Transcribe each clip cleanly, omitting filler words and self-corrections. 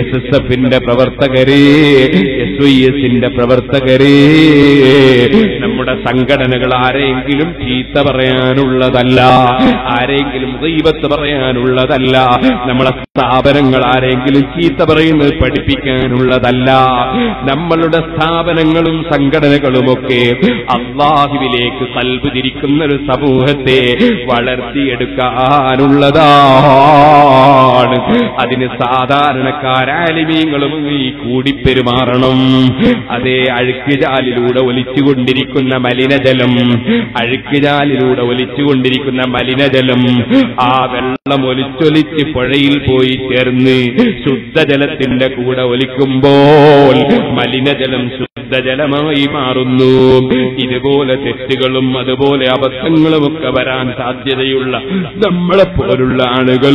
SSFന്റെ പ്രവർത്തകരെ, SYSന്റെ പ്രവർത്തകരെ, നമ്മുടെ സംഘടനകൾ ആരെങ്കിലും ചീത്ത പറയാനുള്ളതല്ല, ആരെങ്കിലും ഗീബത്ത് പറയാനുള്ളതല്ല, നമ്മളെ സ്ഥാപനങ്ങൾ ആരെങ്കിലും ചീത്ത പറയുന്നത് പഠിപ്പിക്കാനുള്ളതല്ല. നമ്മളുടെ സ്ഥാപനങ്ങളും സംഘടനകളുമൊക്കെ അല്ലാഹുവിലേക്ക് ഖൽബ് തിരിക്കുന്ന ഒരു സമൂഹത്തെ വളർത്തിയെടുക്കാനുള്ളതാണ്. അതിന് സാധാരണക്കാരാലിമീങ്ങളും ഈ കൂടിപ്പെരുമാറണം. അതേ അഴുക്കുചാലിലൂടെ ഒലിച്ചുകൊണ്ടിരിക്കുന്ന മലിനജലം, അഴുക്കുചാലിലൂടെ ഒലിച്ചുകൊണ്ടിരിക്കുന്ന മലിനജലം, ആ വെള്ളം ഒലിച്ചൊലിച്ച് പുഴയിൽ പോയി ചേർന്ന് ശുദ്ധജലത്തിന്റെ കൂടെ ഒലിക്കുമ്പോൾ മലിനജലം ശുദ്ധജലമായി മാറുന്നു. ഇതുപോലെ തെറ്റുകളും അതുപോലെ അബദ്ധങ്ങളുമൊക്കെ വരാൻ സാധ്യതയുള്ള നമ്മളെപ്പോലുള്ള ആളുകൾ,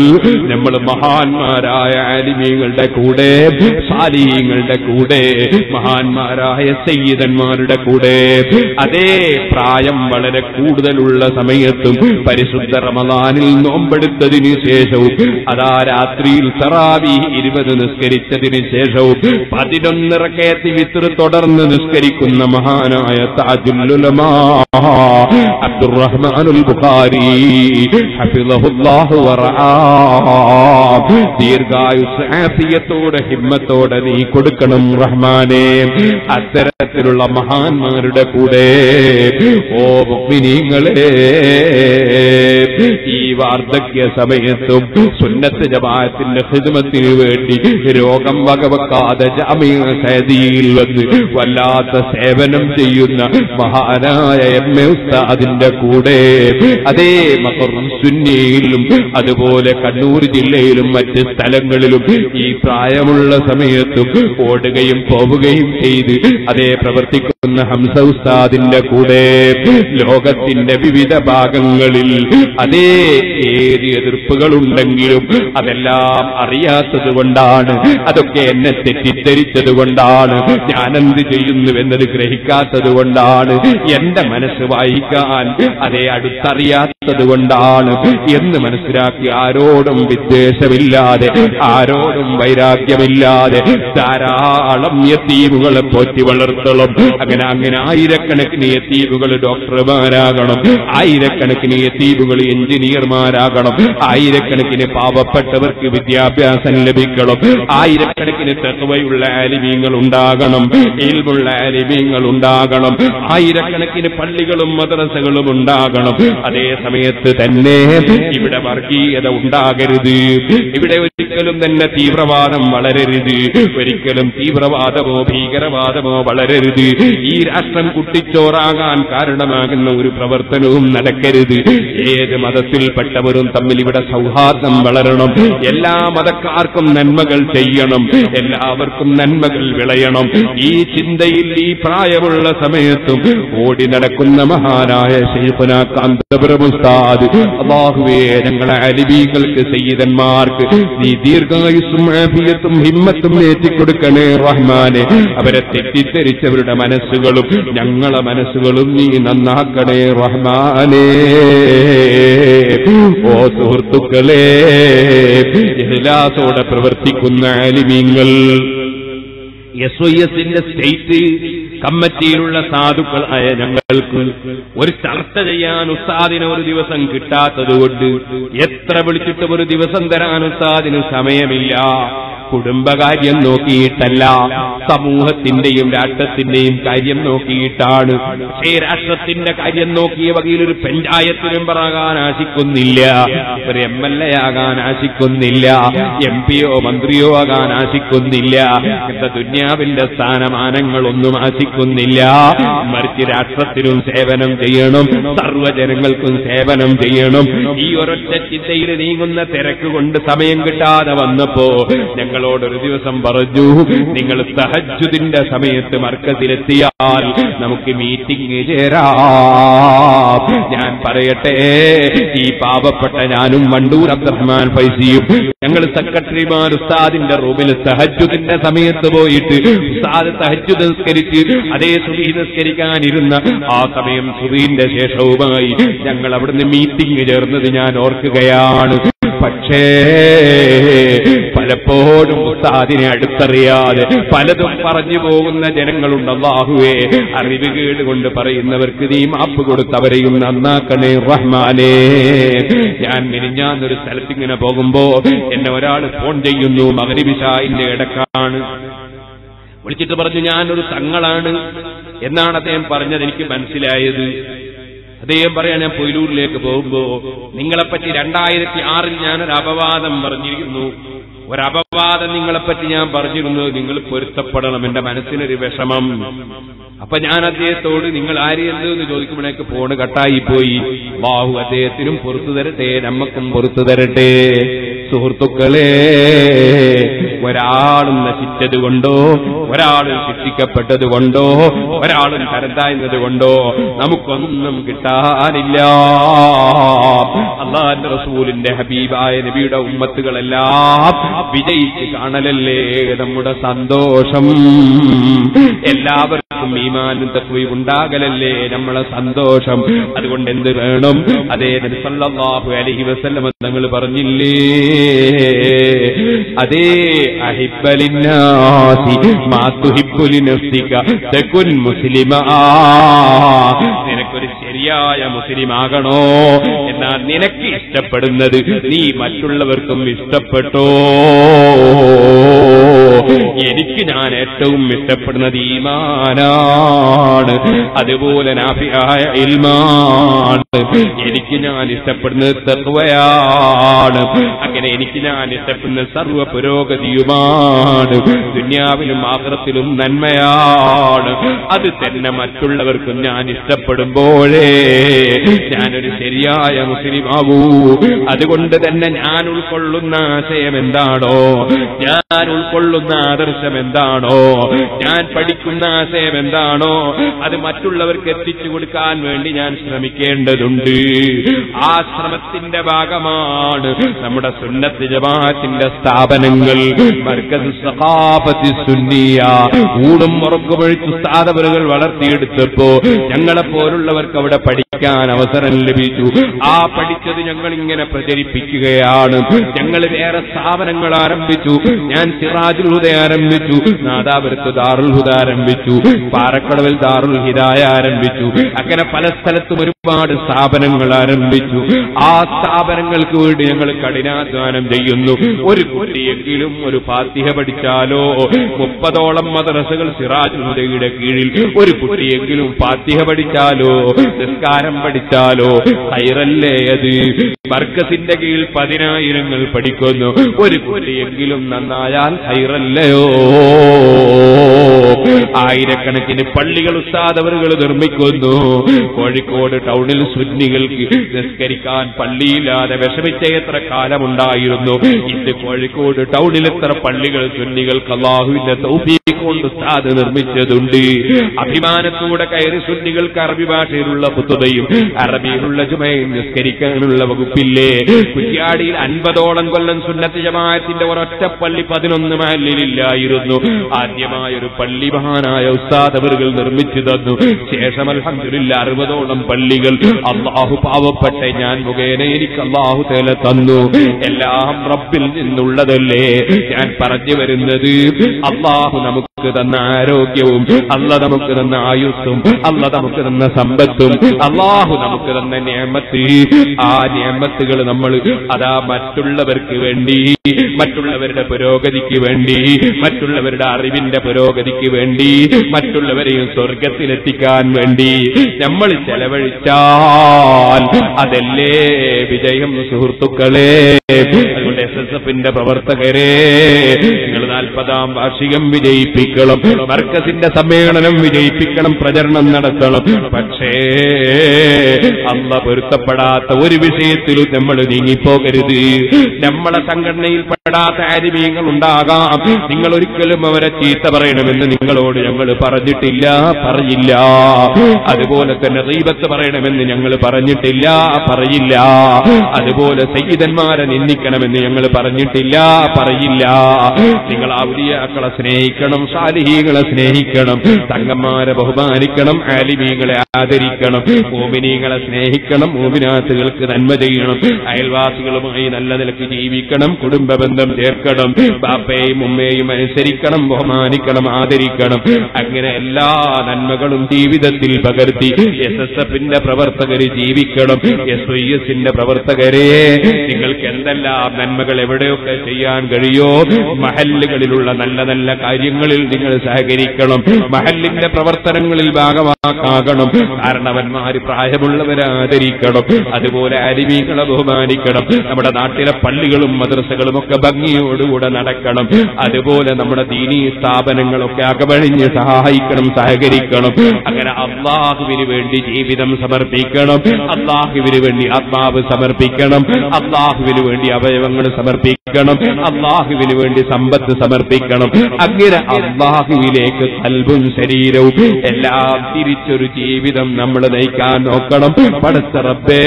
നമ്മൾ മഹാന്മാരായ ആലിമീങ്ങളുടെ കൂടെ, സാലിഹീങ്ങളുടെ കൂടെ, മഹാന്മാരായ സയ്യിദന്മാരുടെ കൂടെ, അതേ പ്രായം വളരെ കൂടുതലുള്ള സമയത്തും പരിശുദ്ധ റമളാനിൽ നോമ്പെടുത്തതിനു ശേഷവും, അതാ രാത്രിയിൽ തറാവീഹ് 20 നിസ്കരിച്ചതിന് ശേഷവും 11 റകഅത്ത് വിത്ർ തുടർന്ന് നിസ്കരിക്കുന്ന മഹാനായ താജുൽ ഉലമാ അബ്ദുറഹ്മാനുൽ ബുഖാരി ഹഫിളഹുല്ലാഹു വറആ, ദീർഘായുസ്സ് ആഫിയത്തോടെ ഹിമ്മത്തോടെ നീ കൊടുക്കണം റഹ്മാനേ. അത്തരത്തിലുള്ള മഹാന്മാരുടെ കൂടെ ഓ മുഅ്മിനീങ്ങളെ, ഈ വാർദ്ധക്യ സമയത്തും സുന്നത്ത് ജമാഅത്തിന്റെ ഖിദ്മത്തിന് വേണ്ടി രോഗം വകവെക്കാതെ ജാമിഅ സഅദിയിൽ വന്ന് വല്ലാത്ത സേവനം ചെയ്യുന്ന മഹാനായ എം.എ. ഉസ്താദിന്റെ കൂടെ, അതേ മഖറുൽ സുന്നിയിലും അതുപോലെ കണ്ണൂർ ജില്ലയിലും മറ്റ് സ്ഥലങ്ങളിലും ഈ പ്രായമുള്ള സമയത്തും ഓടുകയും പോവുകയും ചെയ്ത് അതേ പ്രവർത്തിക്കുന്ന ഹംസ ഉസ്താദിന്റെ കൂടെ ലോകത്തിന്റെ വിവിധ ഭാഗങ്ങളിൽ അതേ ഏത് എതിർപ്പുകളുണ്ടെങ്കിലും അതെല്ലാം അറിയാത്തത് കൊണ്ടാണ്, അതൊക്കെ എന്നെ തെറ്റിദ്ധരിച്ചത് കൊണ്ടാണ്, ഞാനെന്ത് ചെയ്യുന്നുവെന്നത് ഗ്രഹിക്കാത്തത് കൊണ്ടാണ്, എന്റെ മനസ്സ് വായിക്കാൻ അതേ അടുത്തറിയാത്തത് കൊണ്ടാണ് എന്ന് മനസ്സിലാക്കി ആരോടും വിദ്വേഷമില്ലാതെ, ആരോടും വൈരാഗ്യമില്ലാതെ ധാരാളം യതീമുകളെ പോറ്റി വളർത്തണം. അങ്ങനെ ആയിരക്കണക്കിന് യതീമുകൾ ഡോക്ടർമാരാകണം, ആയിരക്കണക്കിന് യതീമുകൾ എഞ്ചിനീയർമാരാകണം, ആയിരക്കണക്കിന് പാവപ്പെട്ടവർക്ക് വിദ്യാഭ്യാസം ലഭിക്കണം, ആയിരക്കണക്കിന് തഖ്വയുള്ള ആലിമീങ്ങൾ ഉണ്ടാകണം, ഇൽമുള്ള ആലിമീങ്ങൾ ഉണ്ടാകണം, ആയിരക്കണക്കിന് പള്ളികളും മദ്രസകളും ഉണ്ടാകണം. അതേ സമയത്ത് തന്നെ ഇവിടെ വർഗീയത ഉണ്ടാകരുത്, ഇവിടെ ഒരിക്കലും തന്നെ തീവ്രവാദം വളരരുത്, ഒരിക്കലും തീവ്രവാദമോ ഭീകരവാദമോ വളരരുത്, ഈ രാഷ്ട്രം കുട്ടിച്ചോറാകാൻ കാരണമാകുന്ന ഒരു പ്രവർത്തനവും നടക്കരുത്. ഏത് മതത്തിൽപ്പെട്ടവരും തമ്മിൽ ഇവിടെ സൗഹാർദ്ദം വളരണം, എല്ലാ മതക്കാർക്കും നന്മകൾ ചെയ്യണം, എല്ലാവർക്കും നന്മകൾ വിളയണം. ഈ ചിന്തയിൽ ഈ പ്രായമുള്ള സമയത്തും ഓടി നടക്കുന്ന മഹാനായ ശൈഖുനാ കാന്തപുരം ഉസ്താദ്, അല്ലാഹുവേ ഞങ്ങളെ അലിബീങ്ങൾക്ക് സയ്യിദന്മാർക്ക് നീ ദീർഘായുസ്സും ആഫിയത്തും ഹിമ്മത്തും ഏറ്റിക്കൊടുക്കണേ റഹ്മാനെ. അവരെ തെറ്റിദ്ധരിച്ചവരുടെ മനസ്സുകളും ഞങ്ങളെ മനസ്സുകളും നീ നന്നാക്കണേ റഹ്മാനേ. ഓ സുഹൃത്തുക്കളെ, ഇഖ്ലാസോടെ പ്രവർത്തിക്കുന്ന ആലിമീങ്ങൾ, SYSന്റെ സ്റ്റേറ്റ് കമ്മിറ്റിയിലുള്ള സാധുക്കളായ ഞങ്ങൾക്ക് ഒരു ചർച്ച ചെയ്യാൻ ഉസ്താദിന് ഒരു ദിവസം കിട്ടാത്തതുകൊണ്ട് എത്ര വിളിച്ചിട്ടും ഒരു ദിവസം തരാൻ ഉസ്താദിന് സമയമില്ല. കുടുംബകാര്യം നോക്കിയിട്ടല്ല, സമൂഹത്തിന്റെയും രാഷ്ട്രത്തിന്റെയും കാര്യം നോക്കിയിട്ടാണ്. പക്ഷേ രാഷ്ട്രത്തിന്റെ കാര്യം നോക്കിയ വകയിൽ ഒരു പഞ്ചായത്ത് മെമ്പറാകാൻ ആശിക്കുന്നില്ല, ഒരു MLA ആകാൻ ആശിക്കുന്നില്ല, MP-യോ മന്ത്രിയോ ആകാൻ ആശിക്കുന്നില്ല, എന്താ ദുന്യാവിന്റെ സ്ഥാനമാനങ്ങളൊന്നും ആശിക്കുന്നില്ല. മറിച്ച് രാഷ്ട്രത്തിനും സേവനം ചെയ്യണം, സർവ്വജനങ്ങൾക്കും സേവനം ചെയ്യണം. ഈ ഒരൊറ്റ ചിന്തയിൽ നീങ്ങുന്ന തിരക്ക് കൊണ്ട് സമയം കിട്ടാതെ വന്നപ്പോ ഞങ്ങളോടൊരു ദിവസം പറഞ്ഞു, നിങ്ങൾ തഹജ്ജുദിന്റെ സമയത്ത് മർക്കസിലെത്തിയാൽ നമുക്ക് മീറ്റിംഗ് ചേരാം. ഞാൻ പറയട്ടെ, ഈ പാവപ്പെട്ട ഞാനും വണ്ടൂർ അബ്ദുറഹ്മാൻ ഫൈസിയും ഞങ്ങൾ സെക്രട്ടറിമാർ ഉസ്താദിന്റെ റൂമിൽ തഹജ്ജുദിന്റെ സമയത്ത് പോയിട്ട് ഉസ്താദ് തഹജ്ജുദ് നിസ്കരിച്ച് അതേ സുബഹി നിസ്കരിക്കാനിരുന്ന ആ സമയം സുബഹിന്റെ ശേഷവുമായി ഞങ്ങൾ അവിടുന്ന് മീറ്റിംഗ് ചേർന്നത് ഞാൻ ഓർക്കുകയാണ്. പക്ഷേ പലപ്പോഴും ഉസ്താദിനെ അടുത്തറിയാതെ പലതും പറഞ്ഞു പോകുന്ന ജനങ്ങളുണ്ട്. അല്ലാഹുവേ, അറിവുകേട് കൊണ്ട് പറയുന്നവർക്ക് നീ മാപ്പ് കൊടുത്തവരെയും നന്നാക്കണേ റഹ്മാനേ. ഞാൻ മിനിഞ്ഞാന്നൊരു സ്ഥലത്തിങ്ങനെ പോകുമ്പോ എന്നെ ഒരാൾ ഫോൺ ചെയ്യുന്നു. മഗ്രിബ് ഇശാഇന്റെ ഇടക്കാണ്. വിളിച്ചിട്ട് പറഞ്ഞു ഞാനൊരു തങ്ങളാണ് എന്നാണ് അദ്ദേഹം പറഞ്ഞത്. എനിക്ക് മനസ്സിലായത് അദ്ദേഹം പറയാൻ, ഞാൻ പൊയിലൂരിലേക്ക് പോകുമ്പോ നിങ്ങളെപ്പറ്റി 2006 ഞാനൊരു അപവാദം പറഞ്ഞിരുന്നു. ഒരപവാദം നിങ്ങളെപ്പറ്റി ഞാൻ പറഞ്ഞിരുന്നു. നിങ്ങൾ പൊരുത്തപ്പെടണം, എന്റെ മനസ്സിനൊരു വിഷമം. അപ്പൊ ഞാൻ അദ്ദേഹത്തോട് നിങ്ങൾ ആര് എന്ന് ചോദിക്കുമ്പോഴേക്ക് ഫോണ് കട്ടായിപ്പോയി. അല്ലാഹു അദ്ദേഹത്തിനും പുറത്തു തരട്ടെ, നമ്മക്കും പുറത്തു തരട്ടെ. സുഹൃത്തുക്കളെ, ഒരാളും നശിച്ചതുകൊണ്ടോ ഒരാളും ശിക്ഷിക്കപ്പെട്ടതുകൊണ്ടോ ഒരാളും തരത്തായുന്നത് കൊണ്ടോ നമുക്കൊന്നും കിട്ടാനില്ല. അല്ലാഹുവിന്റെ റസൂലിന്റെ ഹബീബായ നബിയുടെ ഉമ്മത്തുകളെല്ലാം വിജയിച്ച് കാണലല്ലേ നമ്മുടെ സന്തോഷം. എല്ലാവർക്കും ഈമാനും തഖ്വയും ഉണ്ടാകലല്ലേ നമ്മളെ സന്തോഷം. അതുകൊണ്ട് എന്ത് വേണം? അതേ നബി സല്ലല്ലാഹു അലൈഹി വസല്ലം തങ്ങൾ പറഞ്ഞില്ലേ, അതേ അഹിബ്ബലിന്നാസി മാ തുഹിബ്ബു ലിനഫ്സിക തകുൻ മുസ്ലിമാ. നിനക്കൊരു ശരിയായ മുസ്ലിമാകണോ എന്നാൽ നിനക്ക് ഇഷ്ടപ്പെടുന്നത് നീ മറ്റുള്ളവർക്കും ഇഷ്ടപ്പെട്ടോ. എനിക്ക് ഞാൻ ഏറ്റവും ഇഷ്ടപ്പെടുന്നത് ഈമാനാണ്, അതുപോലെ നാഫിയായ ഇൽമാണ്. എനിക്ക് ഞാൻ ഇഷ്ടപ്പെടുന്നത് തഖ്വയാണ്. അങ്ങനെ എനിക്ക് ഞാൻ ഇഷ്ടപ്പെടുന്ന സർവ്വ പുരോഗതിയുമാണ്. ദുനിയാവിലും ആഖിറത്തിലും നന്മയാണ്. അത് തന്നെ മറ്റുള്ളവർക്കും ഞാൻ ഇഷ്ടപ്പെടുമ്പോഴേ ഞാനൊരു ശരിയായ മുസ്ലിമാകൂ. അതുകൊണ്ട് തന്നെ ഞാൻ ഉൾക്കൊള്ളുന്ന ആശയം എന്താണോ, ഞാൻ ഉൾക്കൊള്ളുന്ന ആദർശം എന്താണോ, ഞാൻ പഠിക്കുന്ന ആശയം എന്താണോ, അത് മറ്റുള്ളവർക്ക് എത്തിച്ചു കൊടുക്കാൻ വേണ്ടി ഞാൻ ശ്രമിക്കേണ്ടതുണ്ട്. ആ ശ്രമത്തിന്റെ ഭാഗമാണ് നമ്മുടെ സുന്നത്ത് ജമാഅത്തിന്റെ സ്ഥാപനങ്ങൾ. മർക്കസ് സഖാഫത്തി സുന്നിയ ഊണും ഉറക്കുമൊഴിച്ച് സ്ഥാപനങ്ങൾ വളർത്തിയെടുത്തപ്പോ ഞങ്ങളെപ്പോലുള്ളവർക്ക് അവിടെ പഠിക്കാൻ അവസരം ലഭിച്ചു. ആ പഠിച്ചത് ഞങ്ങൾ ഇങ്ങനെ പ്രചരിപ്പിക്കുകയാണ്. ഞങ്ങൾ വേറെ സ്ഥാപനങ്ങൾ ആരംഭിച്ചു. ഞാൻ സിറാജുൽ ഹുദ ആരംഭിച്ചു, നാദാപുരത്ത് ദാറുൽ ഹുദ ആരംഭിച്ചു, പാറക്കടവിൽ ദാറുൽ ഹിദായ ആരംഭിച്ചു. അങ്ങനെ പല സ്ഥലത്തും ഒരുപാട് സ്ഥാപനങ്ങൾ ആരംഭിച്ചു. ആ സ്ഥാപനങ്ങൾക്ക് വേണ്ടി ഞങ്ങൾ കഠിനാധ്വാനം ചെയ്യുന്നു. ഒരു കുട്ടിയെങ്കിലും ഒരു ഫാത്തിഹ പഠിച്ചാലോ, 30ഓളം മദ്രസകൾ സിറാജുൽ ഹുദയുടെ കീഴിൽ ഒരു കുട്ടിയെങ്കിലും ഫാത്തിഹ പഠിച്ചാലോ, നിസ്കാരം പഠിച്ചാലോ ഖൈറല്ലേ അത്? മർക്കസിന്റെ കീഴിൽ 10,000 പഠിക്കുന്നു. ഒരു കുട്ടിയെങ്കിലും നന്നായാൽ ഖൈറല്ലയോ? ആയിരക്കണക്കിന് പള്ളികൾ ഉസ്താദ് അവറുകൾ നിർമ്മിക്കുന്നു. കോഴിക്കോട് ടൗണിൽ സുന്നികൾക്ക് നിസ്കരിക്കാൻ പള്ളിയില്ലാതെ വിഷമിച്ച എത്ര കാലമുണ്ടായിരുന്നു. ഇന്ന് കോഴിക്കോട് ടൗണിൽ എത്ര പള്ളികൾ സുന്നികൾക്ക് അല്ലാഹുവിന്റെ തൗഫീഖ് കൊണ്ട് ഉസ്താദ് നിർമ്മിച്ചതുണ്ട്. അഭിമാനത്തോടെ കയറി സുന്നികൾക്ക് അറബി ഭാഷയിലുള്ള ഖുതുബയും അറബിയിലുള്ള ജുമയും നിസ്കരിക്കാനുള്ള വകുപ്പില്ലേ? കുറ്റ്യാടിയിൽ 50ഓളം കൊല്ലം സുന്നത്ത് ജമാഅത്തിന്റെ ഒരൊറ്റ പള്ളി 11 മഹല്ലിലില്ലായിരുന്നു. ആദ്യമായൊരു പള്ളി മഹാനായ ഉസ്താദ് അവറുകൾ നിർമ്മിച്ചു തന്നു. ശേഷം അൽഹംദുലില്ലാഹ് 60ഓളം പള്ളികൾ അല്ലാഹു പാവപ്പെട്ട ഞാൻ മുഖേന എനിക്ക് അല്ലാഹു തആല തന്നു. എല്ലാം റബ്ബിൽ നിന്നുള്ളതല്ലേ? ഞാൻ പറഞ്ഞു വരുന്നത്, അല്ലാഹു നമുക്ക് തന്ന ആരോഗ്യവും അല്ലാഹു നമുക്ക് തന്ന ആയുസ്സും അല്ലാഹു നമുക്ക് തന്ന സമ്പത്തും അല്ലാഹു നമുക്ക് തന്ന നിഅമത്ത്, ആ നിഅമത്തുകൾ നമ്മൾ അതാ മറ്റുള്ളവർക്ക് വേണ്ടി, മറ്റുള്ളവരുടെ പുരോഗതിക്ക് വേണ്ടി, മറ്റുള്ളവരുടെ അറിവിന്റെ പുരോഗതിക്ക് വേണ്ടി, മറ്റുള്ളവരെയും സ്വർഗത്തിലെത്തിക്കാൻ വേണ്ടി നമ്മൾ ചെലവഴിച്ചാൽ അതല്ലേ വിജയം സുഹൃത്തുക്കളെ. അതുകൊണ്ട് SSFന്റെ പ്രവർത്തകരെ, നിങ്ങൾ 40ാം വാർഷികം വിജയിപ്പിക്കണം, മർക്കസിന്റെ സമ്മേളനം വിജയിപ്പിക്കണം, പ്രചരണം നടത്തണം. പക്ഷേ അല്ലാഹ് പൊരുത്തപ്പെടാത്ത ഒരു വിഷയത്തിലും നമ്മൾ നീങ്ങിപ്പോകരുത്. നമ്മളെ സംഘടനയിൽ പെടാത്ത ആലിമീങ്ങൾ ഉണ്ടാകാം. നിങ്ങൾ ഒരിക്കലും അവരെ ചീത്ത പറയണമെന്ന് നിങ്ങളോട് ഞങ്ങൾ പറഞ്ഞിട്ടില്ല, പറയില്ല. അതുപോലെ തന്നെ ഗീബത്ത് പറയണമെന്ന് ഞങ്ങൾ പറഞ്ഞിട്ടില്ല, പറയില്ല. അതുപോലെ സയ്യിദന്മാരെ നിന്ദിക്കണമെന്ന് ഞങ്ങൾ പറഞ്ഞിട്ടില്ല, പറയില്ല. നിങ്ങൾ ഔലിയാക്കളെ സ്നേഹിക്കണം, സാലിഹീങ്ങളെ സ്നേഹിക്കണം, തങ്ങന്മാരെ ബഹുമാനിക്കണം, ആലിമീങ്ങളെ ആദരിക്കണം, മോമിനീങ്ങളെ സ്നേഹിക്കണം, മോമിനാത്തുകൾക്ക് നന്മ ചെയ്യണം, അയൽവാസികളുമായി നല്ല നിലക്ക് ജീവിക്കണം, കുടുംബ ബന്ധം ചേർക്കണം, ബാപ്പയെയും ഉമ്മയെയും അനുസരിക്കണം, ബഹുമാനിക്കണം, ആദരിക്കണം. അങ്ങനെ എല്ലാ നന്മകളും ജീവിതത്തിൽ പകർത്തി SSFന്റെ പ്രവർത്തകര് ജീവിക്കണം. SYSന്റെ പ്രവർത്തകരെ, നിങ്ങൾക്ക് എന്തെല്ലാം നന്മകൾ എവിടെയൊക്കെ ചെയ്യാൻ കഴിയോ മഹല്ലുകളിലുള്ള നല്ല നല്ല കാര്യങ്ങളിൽ നിങ്ങൾ സഹകരിക്കണം. മഹല്ലിന്റെ പ്രവർത്തനങ്ങളിൽ ഭാഗമാക്കാകണം. കാരണവന്മാര് പ്രായമുള്ളവരെ ആദരിക്കണം. അതുപോലെ ആലിമീങ്ങളെ ബഹുമാനിക്കണം. നമ്മുടെ നാട്ടിലെ പള്ളികളും മദ്രസകളും ഒക്കെ ഭംഗിയോടുകൂടെ നടക്കണം. അതുപോലെ നമ്മുടെ ദീനീ സ്ഥാപനങ്ങളൊക്കെ അകവഴിഞ്ഞ് സഹായിക്കണം, സഹകരിക്കണം. അങ്ങനെ അല്ലാഹുവിന് വേണ്ടി ജീവിതം സമർപ്പിക്കണം, അല്ലാഹുവിന് വേണ്ടി ആത്മാവ് സമർപ്പിക്കണം, അല്ലാഹുവിന് വേണ്ടി അവയവങ്ങൾ സമർപ്പിക്കണം, അല്ലാഹുവിന് വേണ്ടി സമ്പത്ത് സമർപ്പിക്കണം. അങ്ങനെ അല്ലാഹുവിലേക്ക് ഖൽബും ശരീരവും എല്ലാം തിരിച്ചൊരു ജീവിതം നമ്മൾ നയിക്കാൻ നോക്കണം. പടച്ച റബ്ബേ,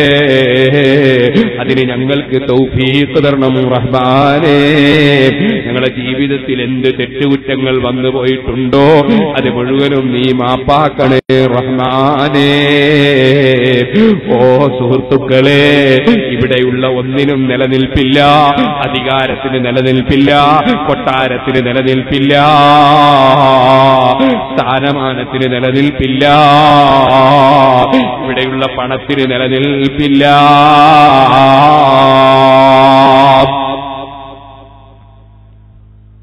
അതിന് ഞങ്ങൾക്ക് തൗഫീഖ് തരണം റഹ്മാനേ. ഞങ്ങളുടെ ജീവിതത്തിൽ എന്ത് തെറ്റുകുറ്റങ്ങൾ വന്നു പോയിട്ടുണ്ടോ അത് മുഴുവനും നീ മാപ്പാക്കണേ റഹ്മാനേ. ഓ സുഹൃത്തുക്കളെ, ഇവിടെയുള്ള ഒന്നിനും നിലനിൽപ്പില്ല. അധികാരത്തിന് നിലനിൽപ്പില്ല, കൊട്ടാരത്തിന് നിലനിൽപ്പില്ല, സ്ഥാനമാനത്തിന് നിലനിൽപ്പില്ല, ഇവിടെയുള്ള പണത്തിന് നിലനിൽപ്പില്ല.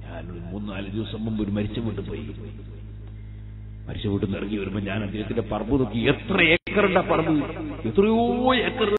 ഞാൻ 3-4 ദിവസം മുമ്പ് ഒരു മരിച്ച വീട്ടിൽ പോയി. മരിച്ച വീട്ടിൽ നിന്ന് ഇറങ്ങി വരുമ്പോൾ ഞാൻ അദ്ദേഹത്തിന്റെ പറമ്പ് നോക്കി. എത്ര ഏക്കറുടെ പറമ്പ്, എത്രയോ ഏക്കർ